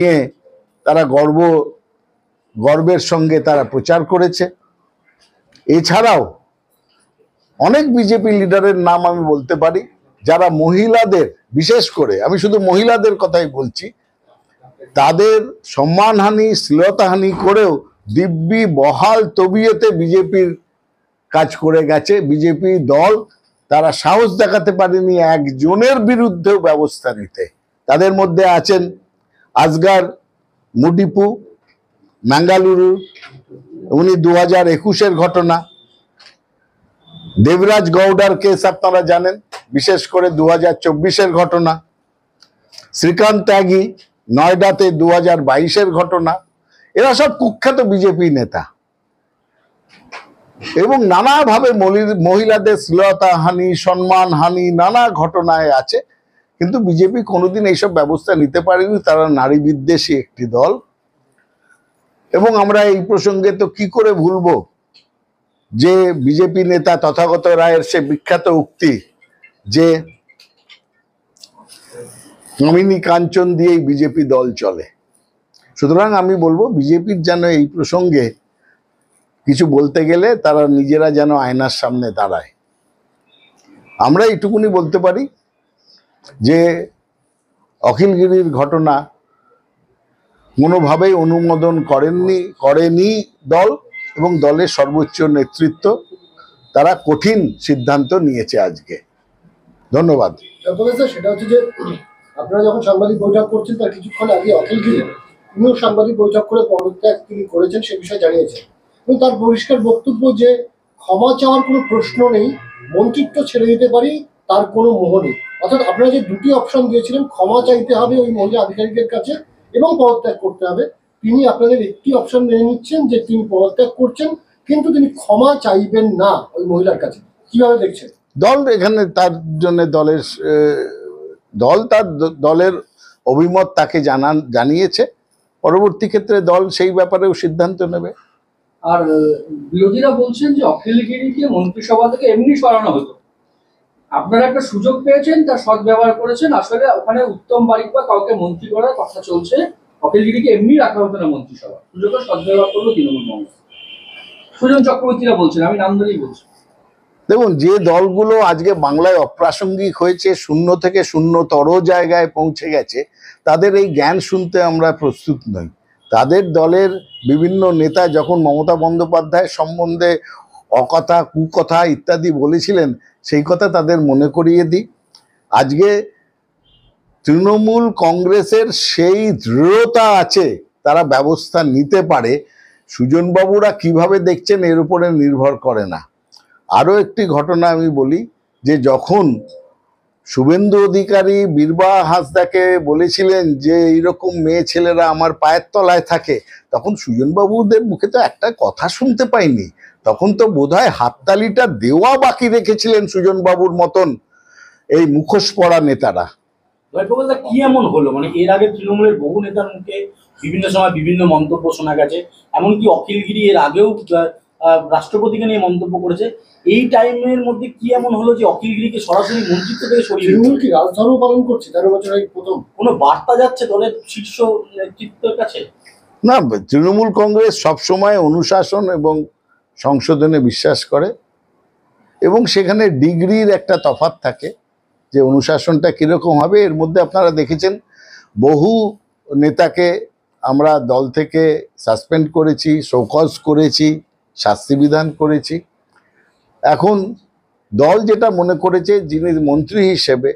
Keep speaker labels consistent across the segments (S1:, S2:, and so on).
S1: নিয়ে তারা গর্বের সঙ্গে তারা প্রচার করেছে। এছাড়াও অনেক বিজেপি লিডারের নাম আমি বলতে পারি, যারা মহিলাদের, বিশেষ করে আমি শুধু মহিলাদের কথাই বলছি, তাদের সম্মানহানি শ্লীলতাহানি করেও দিব্যি বহাল তবিয়তে বিজেপির কাজ করে গেছে। বিজেপি দল তারা সাহস দেখাতে পারেনি একজনের বিরুদ্ধেও ব্যবস্থা নিতে। তাদের মধ্যে আছেন আজগার মুডিপু, ম্যাঙ্গালুরু, উনি 2021-এর ঘটনা। দেবরাজ গৌড়ার কেস আপনারা জানেন, বিশেষ করে 2024-এর ঘটনা। শ্রীকান্ত ত্যাগী নয়ডাতে 2022-এর ঘটনা। এরা সব কুখ্যাত বিজেপি নেতা এবং নানাভাবে মহিলাদের শ্লীলতাহানি, সম্মানহানি নানা ঘটনায় আছে, কিন্তু বিজেপি কোনোদিন এইসব ব্যবস্থা নিতে পারেনি। তারা নারী বিদ্বেষী একটি দল। এবং আমরা এই প্রসঙ্গে তো কি করে ভুলবো যে বিজেপি নেতা তথাগত রায়ের সে বিখ্যাত উক্তি যে কামিনী কাঞ্চন দিয়েই বিজেপি দল চলে। সুতরাং আমি বলবো বিজেপির যেন এই প্রসঙ্গে কিছু বলতে গেলে তারা নিজেরা যেন আয়নার সামনে দাঁড়ায়। আমরা এইটুকুনি বলতে পারি যে অখিলগিরির ঘটনা কোনোভাবেই অনুমোদন করেনি দল, এবং দলের সর্বোচ্চ নেতৃত্ব তারা কঠিন সিদ্ধান্ত নিয়েছে আজকে। ধন্যবাদ।
S2: সেটা হচ্ছে যে আপনারা যখন সাংবাদিক বৈঠক করছেন তার কিছুক্ষণ আগে অখিলগিরি তিনিও সাংবাদিক বৈঠক করে পদত্যাগ তিনি করেছেন সে বিষয়ে জানিয়েছেন, এবং তার পরিষ্কার বক্তব্য যে ক্ষমা চাওয়ার কোনো প্রশ্ন নেই, মন্ত্রিত্ব ছেড়ে দিতে পারি, তার কোনো মোহ নেই। অর্থাৎ আপনারা যে দুটি অপশন দিয়েছিলেন, ক্ষমা চাইতে হবে ওই মহিলা আধিকারিকের কাছে এবং পদত্যাগ করতে হবে, তিনি আপনাদের একটি অপশন মেনে নিচ্ছেন যে তিনি পদত্যাগ করছেন, কিন্তু তিনি ক্ষমা চাইবেন না ওই মহিলার কাছে। কিভাবে দেখছেন?
S1: দল এখানে তার জন্য দলের অভিমত তাকে জানিয়েছে। পরবর্তী ক্ষেত্রে দল সেই ব্যাপারেও সিদ্ধান্ত নেবে।
S3: আর বিরোধীরা বলছেন যে অখিলগিরিকে মন্ত্রিসভা থেকে এমনি সরানো হতো, আপনারা একটা সুযোগ পেয়েছেন, তার সদ্ব্যবহার করেছেন। আসলে ওখানে উত্তম বারিক বা কাউকে মন্ত্রী করার কথা চলছে, অখিলগিরিকে এমনি রাখা হতো না মন্ত্রিসভা, সুযোগের সদ্ব্যবহার করলো তৃণমূল কংগ্রেস। সুজন চক্রবর্তীরা বলছেন, আমি নাম ধরেই বলছি।
S1: দেখুন, যে দলগুলো আজকে বাংলায় অপ্রাসঙ্গিক হয়েছে, শূন্য থেকে শূন্যতর জায়গায় পৌঁছে গেছে, তাদের এই জ্ঞান শুনতে আমরা প্রস্তুত নই। তাদের দলের বিভিন্ন নেতা যখন মমতা বন্দ্যোপাধ্যায় সম্বন্ধে অকথা, কুকথা ইত্যাদি বলেছিলেন, সেই কথা তাদের মনে করিয়ে দিই। আজকে তৃণমূল কংগ্রেসের সেই দৃঢ়তা আছে, তারা ব্যবস্থা নিতে পারে। সুজনবাবুরা কিভাবে দেখছেন এর উপরে নির্ভর করে না। আরও একটি ঘটনা আমি বলি, যে যখন শুভেন্দু অধিকারী বীরবা হাঁসদাকে বলেছিলেন যে এইরকম মেয়ে ছেলেরা আমার পায়ের তলায় থাকে, তখন সুজনবাবুদের মুখে তো একটা কথা শুনতে পাইনি। তখন তো বোধহয় হাততালিটা দেওয়া বাকি রেখেছিলেন সুজনবাবুর মতন এই মুখোশ পরা নেতারা।
S4: কি এমন হলো, মানে এর আগে তৃণমূলের বহু নেতার মুখে বিভিন্ন সময় বিভিন্ন মন্তব্য শোনা গেছে, এমনকি অখিলগিরি এর আগেও রাষ্ট্রপতিকে নিয়ে মন্তব্য করেছে। এই টাইমের মধ্যে কি এমন হলো যে অখিলগিরিকে সরাসরি মন্ত্রিত্ব থেকে সরিয়ে
S2: তৃণমূল কি রাজধর্ম পালন করছে? 13 বছর আগে প্রথম
S4: কোনো বার্তা যাচ্ছে দলের শীর্ষ নেতৃত্বের কাছে?
S1: না, তৃণমূল কংগ্রেস সবসময় অনুশাসন এবং সংশোধনে বিশ্বাস করে, এবং সেখানে ডিগ্রির একটা তফাৎ থাকে যে অনুশাসনটা কীরকম হবে। এর মধ্যে আপনারা দেখেছেন বহু নেতাকে আমরা দল থেকে সাসপেন্ড করেছি, শোকজ করেছি, শাস্তি বিধান করেছি। এখন দল যেটা মনে করেছে, যিনি মন্ত্রী হিসেবে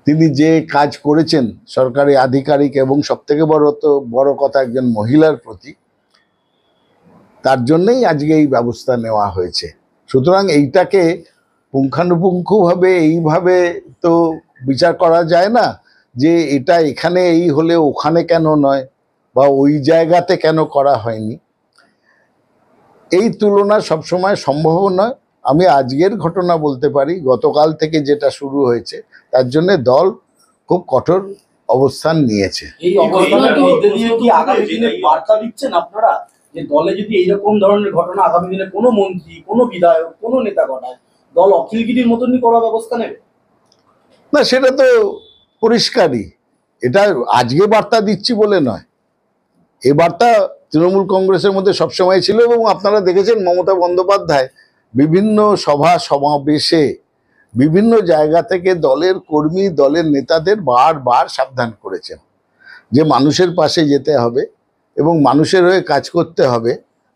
S1: তিনি যে কাজ করেছেন সরকারি আধিকারিক এবং সবথেকে বড় কথা একজন মহিলার প্রতি, তার জন্যই আজকে এই ব্যবস্থা নেওয়া হয়েছে। সুতরাং এইটাকে পুঙ্খানুপুঙ্খভাবে এইভাবে তো বিচার করা যায় না যে এটা এখানে এই হলে ওখানে কেন নয়, বা ওই জায়গাতে কেন করা হয়নি। এই তুলনা সবসময় সম্ভব নয়। আমি আজকের ঘটনা বলতে পারি, গতকাল থেকে যেটা শুরু হয়েছে তার জন্য দল খুব কঠোর অবস্থান নিয়েছে।
S4: এই অবস্থানের মধ্যে দিয়ে কি আগামী দিনে বার্তা দিচ্ছেন আপনারা যে দলে যদি এইরকম ধরনের ঘটনা আগামী দিনে কোনো মন্ত্রী, কোনো বিধায়ক, কোনো নেতা ঘটায়, দল অখিলগিরির মতনই করার ব্যবস্থা নেবে?
S1: না, সেটা তো পরিষ্কারই এটা আজকে বার্তা দিচ্ছি বলে নয়, এ বার্তা তৃণমূল কংগ্রেসের মধ্যে সবসময় ছিল। এবং আপনারা দেখেছেন মমতা বন্দ্যোপাধ্যায় বিভিন্ন সভা সমাবেশে বিভিন্ন জায়গা থেকে দলের কর্মী দলের নেতাদের বারবার সাবধান করেছেন যে মানুষের পাশে যেতে হবে এবং মানুষের হয়ে কাজ করতে হবে।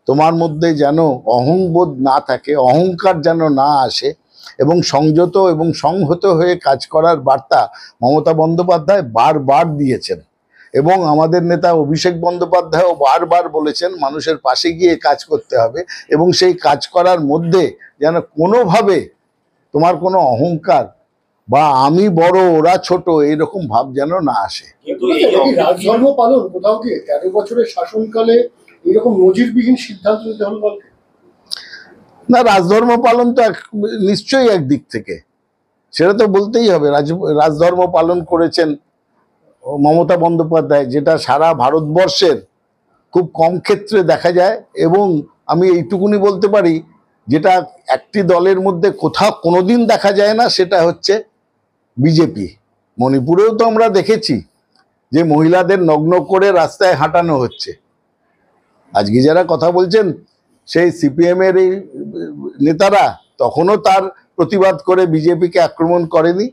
S1: তোমার মধ্যে যেন অহংবোধ না থাকে, অহংকার যেন না আসে, এবং সংযত এবং সংহত হয়ে কাজ করার বার্তা মমতা বন্দ্যোপাধ্যায় বারবার দিয়েছেন। এবং আমাদের নেতা অভিষেক বন্দ্যোপাধ্যায়ও বারবার বলেছেন মানুষের পাশে গিয়ে কাজ করতে হবে, এবং সেই কাজ করার মধ্যে যেন কোনোভাবে তোমার কোনো অহংকার বা আমি বড় ওরা ছোট এইরকম ভাব যেন না আসে।
S4: কিন্তু
S2: এটা কি রাজধর্ম পালন কোথাও কি 13 বছরের শাসনকালে এরকম নজিরবিহীন সিদ্ধান্ত নিতে হলো দলকে?
S1: না, রাজধর্ম পালন তো নিশ্চয়ই একদিক থেকে, সেটা তো বলতেই হবে। রাজধর্ম পালন করেছেন মমতা বন্দ্যোপাধ্যায়, যেটা সারা ভারতবর্ষের খুব কম ক্ষেত্রে দেখা যায়। এবং আমি এইটুকুনি বলতে পারি, যেটা একটি দলের মধ্যে কোথাও কোনোদিন দেখা যায় না, সেটা হচ্ছে বিজেপি। মণিপুরেও তো আমরা দেখেছি যে মহিলাদের নগ্ন করে রাস্তায় হাঁটানো হচ্ছে। আজকে যারা কথা বলছেন সেই সিপিএমের এই নেতারা তখনও তার প্রতিবাদ করে বিজেপিকে আক্রমণ করেনি,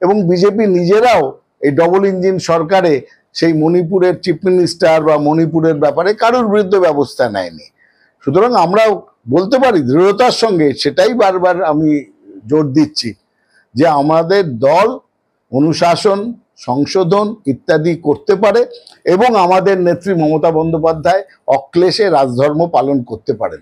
S1: এবং বিজেপি নিজেরাও এই ডবল ইঞ্জিন সরকারে সেই মণিপুরের চিফ মিনিস্টার বা মণিপুরের ব্যাপারে কারোর বিরুদ্ধে ব্যবস্থা নেয়নি। সুতরাং আমরাও বলতে পারি দৃঢ়তার সঙ্গে, সেটাই বারবার আমি জোর দিচ্ছি যে আমাদের দল অনুশাসন, সংশোধন ইত্যাদি করতে পারে, এবং আমাদের নেত্রী মমতা বন্দ্যোপাধ্যায় অক্লেশে রাজধর্ম পালন করতে পারেন।